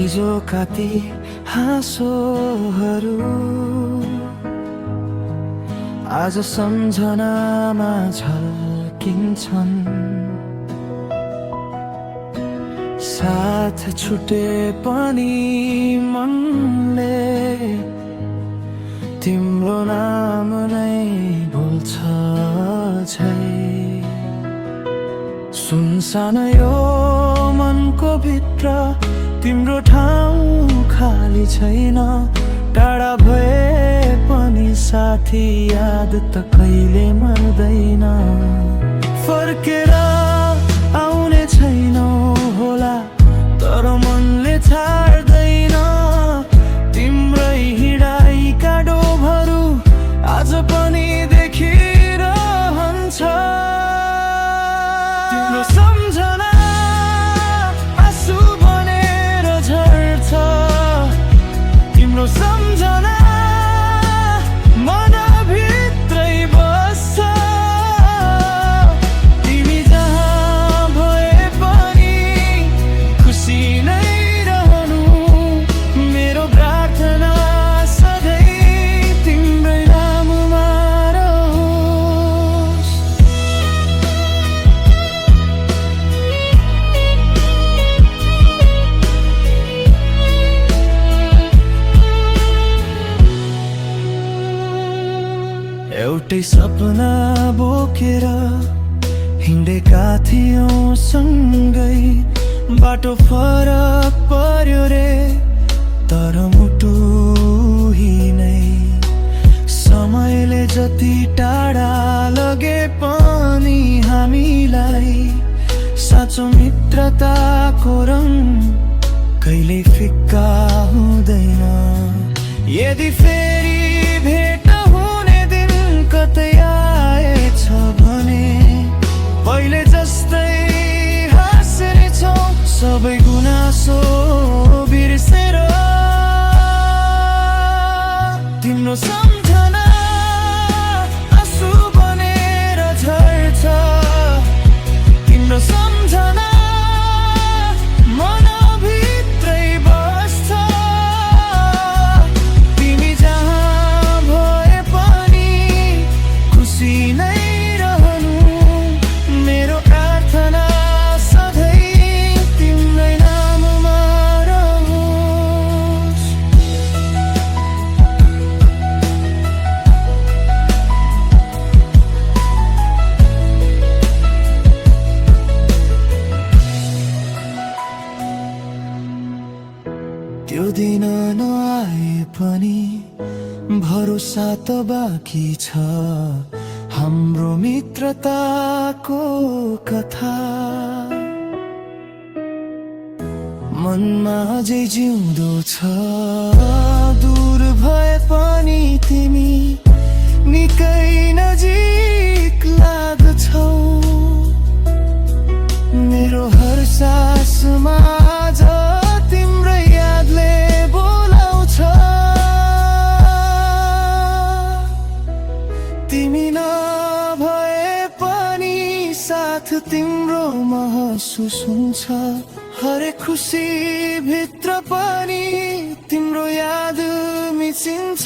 हिजो कति हाँसोहरू आज सम्झनामा झल्किन्छन्। साथ छुटे पनि मनले तिम्रो नाम नै बोल्छ झै। सुनसान यो मनको भित्र तिम्रो ठाउँ खाली छैन। टाढा भए पनि साथी याद त कहिले मर्दैन। फर्केर आउने छैनौ होला तर मनले छाड्दैन। तिम्रै हिँडाइका डोभहरू आज पनि देखिरहन्छ। तिम्रो सम्झना आँसु बनेर झर्छ। तिम्रो सम्झना मनभित्रै बस्छ। तिमी जहाँ भए पनि खुसी नै रहनु मेरो प्रार्थना सधैँ तिम्रै नाममा रहोस्। एउटै सपना बोकेर हिँडेका थियौं सँगै। बाटो फरक पर्यो रे तर मुटु नै। समयले जति टाढा लगे पनि हामीलाई साँचो मित्रताको रङ कहिल्यै फिक्का हुँदैन। यदि फेरि भेट हुने दिन कतै आएछ भने पहिले जस्तै हाँस्नेछौँ सबै गुनासो बिर्सेर। तिम्रो सम्झना आँसु बनेर झर्छ। तिम्रो सम्झना मनभित्रै बस्छ। तिमी जहाँ भए पनि खुसी नै रहनु मेरो प्रार्थना सधैँ तिम्रै नाममा रहोस्। त्यो दिन नआए पनि भरोसा त बाँकी छ। हाम्रो मित्रताको कथा मनमा अझै जिउँदो छ। दूर भए पनि तिमी निकै नजिक लाग्छौ। मेरो हर सासमा आज तिम्रै यादले बोलाउँछ। तिमी नभए पनि साथ तिम्रो महसुस हुन्छ। हरेक खुसी भित्र पनि तिम्रो याद मिसिन्छ।